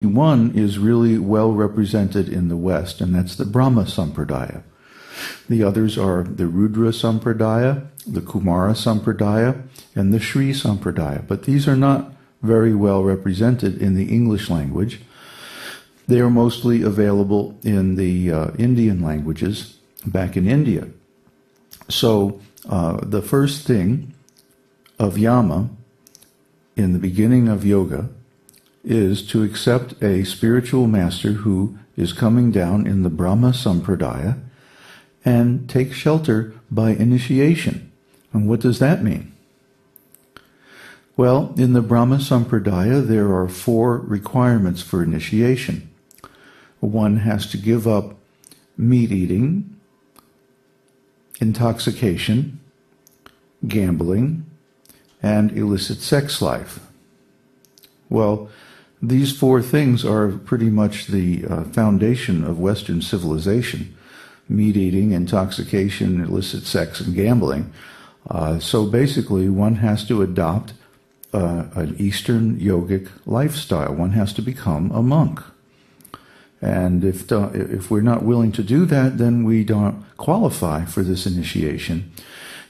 one is really well represented in the West, and that's the Brahma Sampradaya. The others are the Rudra Sampradaya, the Kumara Sampradaya, and the Sri Sampradaya. But these are not very well represented in the English language. They are mostly available in the Indian languages back in India. So the first thing of yama in the beginning of yoga is to accept a spiritual master who is coming down in the Brahma Sampradaya and take shelter by initiation. And what does that mean? Well, in the Brahma Sampradaya, there are 4 requirements for initiation. One has to give up meat eating, intoxication, gambling, and illicit sex life. Well, these 4 things are pretty much the foundation of Western civilization: meat eating, intoxication, illicit sex, and gambling. So basically, one has to adopt an Eastern yogic lifestyle. One has to become a monk. And if we're not willing to do that, then we don't qualify for this initiation,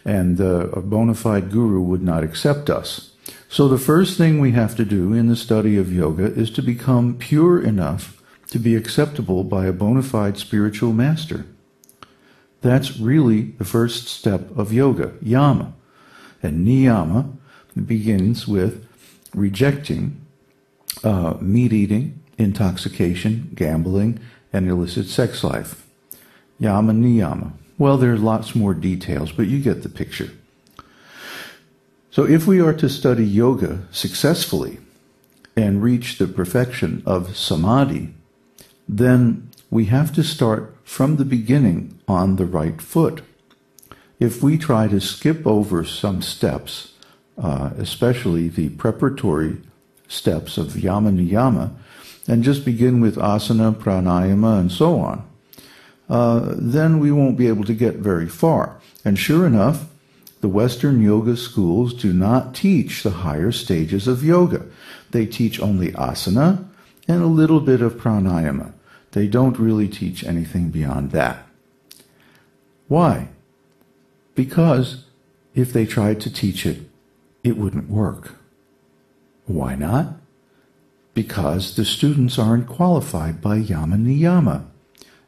and a bona fide guru would not accept us. So the first thing we have to do in the study of yoga is to become pure enough to be acceptable by a bona fide spiritual master. That's really the first step of yoga, yama. And niyama begins with rejecting meat eating, intoxication, gambling, and illicit sex life. Yama niyama. Well, there are lots more details, but you get the picture. So if we are to study yoga successfully and reach the perfection of samadhi, then we have to start from the beginning on the right foot. If we try to skip over some steps, especially the preparatory steps of yama niyama, and just begin with asana, pranayama, and so on, then we won't be able to get very far. And sure enough, the Western yoga schools do not teach the higher stages of yoga. They teach only asana and a little bit of pranayama. They don't really teach anything beyond that. Why? Because if they tried to teach it, it wouldn't work. Why not? Because the students aren't qualified by yama niyama.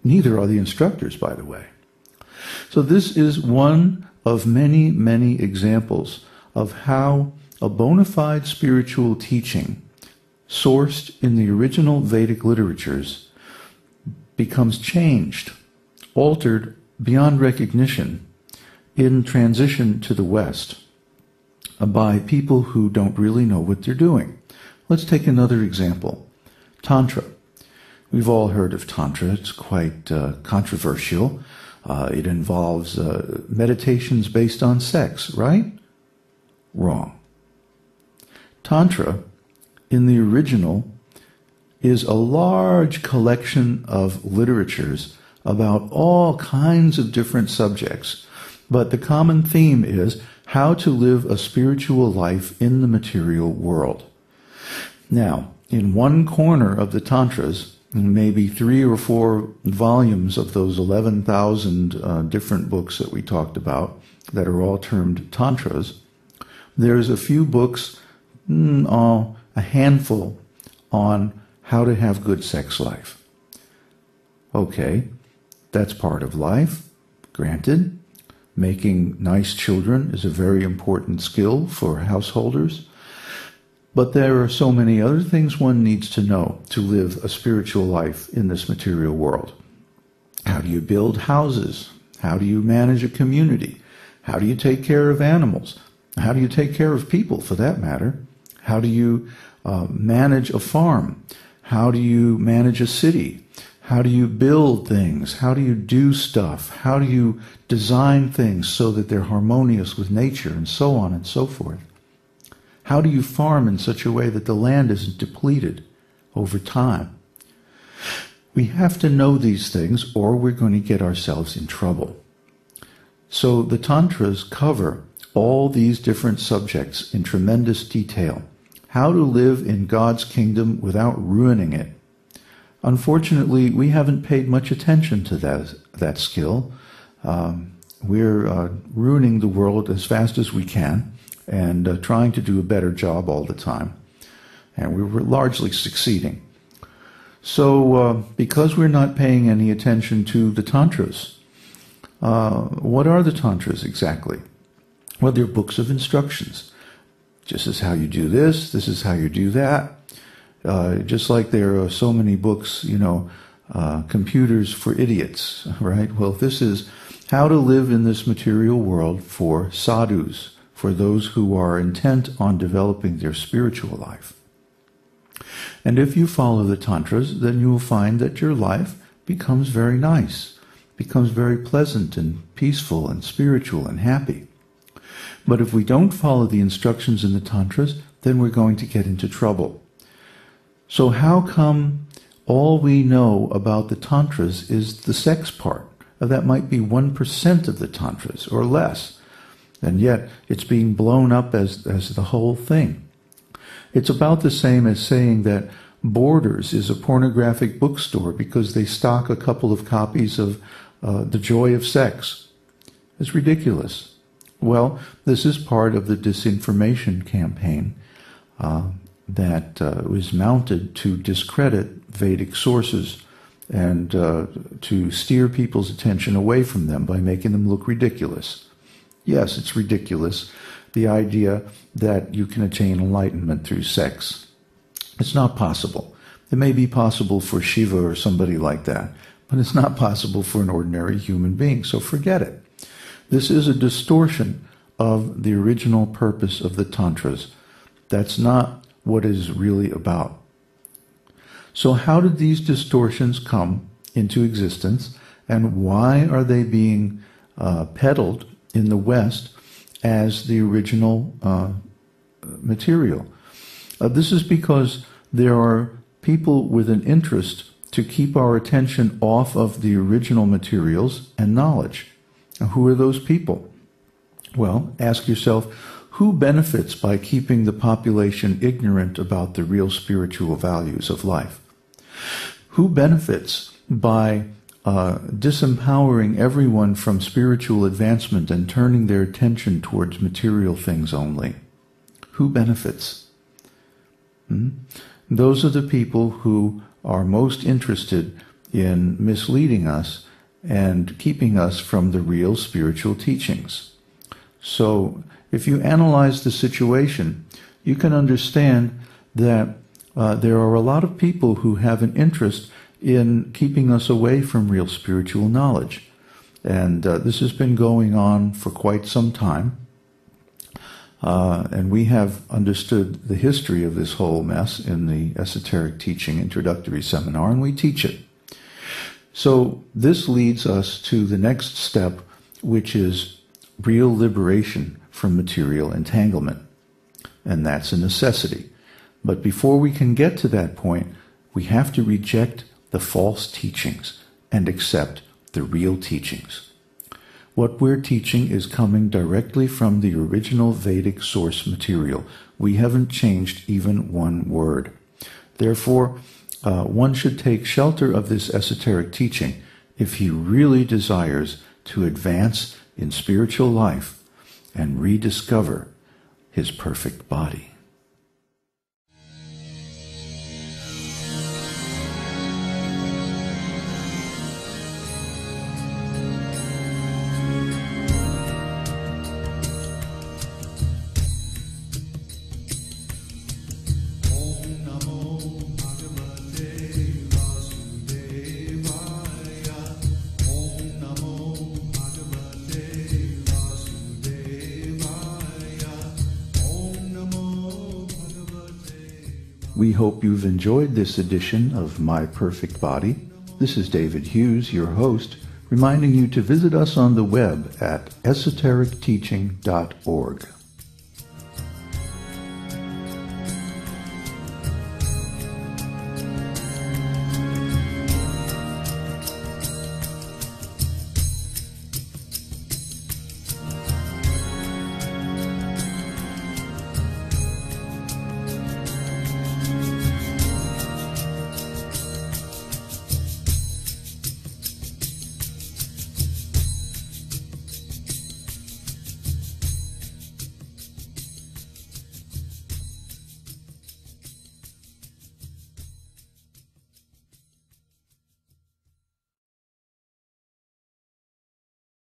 Neither are the instructors, by the way. So this is one of many, many examples of how a bona fide spiritual teaching sourced in the original Vedic literatures becomes changed, altered beyond recognition in transition to the West by people who don't really know what they're doing. Let's take another example. Tantra. We've all heard of Tantra. It's quite controversial. It involves meditations based on sex, right? Wrong. Tantra, in the original, is a large collection of literatures about all kinds of different subjects, but the common theme is how to live a spiritual life in the material world. Now, in one corner of the Tantras, maybe 3 or 4 volumes of those 11,000 different books that we talked about that are all termed Tantras, there's a few books, a handful, on how to have good sex life. Okay, that's part of life, granted. Making nice children is a very important skill for householders. But there are so many other things one needs to know to live a spiritual life in this material world. How do you build houses? How do you manage a community? How do you take care of animals? How do you take care of people, for that matter? How do you manage a farm? How do you manage a city? How do you build things? How do you do stuff? How do you design things so that they're harmonious with nature, and so on and so forth? How do you farm in such a way that the land isn't depleted over time? We have to know these things, or we're going to get ourselves in trouble. So the Tantras cover all these different subjects in tremendous detail. how to live in God's kingdom without ruining it. Unfortunately, we haven't paid much attention to that skill. We're ruining the world as fast as we can and trying to do a better job all the time. And we're largely succeeding. So because we're not paying any attention to the tantras, what are the tantras exactly? Well, they're books of instructions. This is how you do this is how you do that. Just like there are so many books, computers for idiots, right? Well, this is how to live in this material world for sadhus, for those who are intent on developing their spiritual life. And if you follow the tantras, then you will find that your life becomes very nice, becomes very pleasant and peaceful and spiritual and happy. But if we don't follow the instructions in the tantras, then we're going to get into trouble. So how come all we know about the tantras is the sex part? That might be 1% of the tantras or less. And yet it's being blown up as the whole thing. It's about the same as saying that Borders is a pornographic bookstore because they stock a couple of copies of The Joy of Sex. It's ridiculous. Well, this is part of the disinformation campaign that was mounted to discredit Vedic sources and to steer people's attention away from them by making them look ridiculous. Yes, it's ridiculous, the idea that you can attain enlightenment through sex. It's not possible. It may be possible for Shiva or somebody like that, but it's not possible for an ordinary human being, so forget it. This is a distortion of the original purpose of the tantras. That's not what it is really about. So how did these distortions come into existence, and why are they being peddled in the West as the original material? This is because there are people with an interest to keep our attention off of the original materials and knowledge. Now, who are those people? Well, ask yourself, who benefits by keeping the population ignorant about the real spiritual values of life? Who benefits by disempowering everyone from spiritual advancement and turning their attention towards material things only? Who benefits? Those are the people who are most interested in misleading us and keeping us from the real spiritual teachings. So if you analyze the situation, you can understand that there are a lot of people who have an interest in keeping us away from real spiritual knowledge. And this has been going on for quite some time. And we have understood the history of this whole mess in the Esoteric Teaching Introductory Seminar, and we teach it. So this leads us to the next step, which is real liberation from material entanglement. And that's a necessity. But before we can get to that point, we have to reject the false teachings and accept the real teachings. What we're teaching is coming directly from the original Vedic source material. We haven't changed even one word. Therefore, one should take shelter of this esoteric teaching if he really desires to advance in spiritual life and rediscover his perfect body. We hope you've enjoyed this edition of My Perfect Body. This is David Hughes, your host, reminding you to visit us on the web at esotericteaching.org.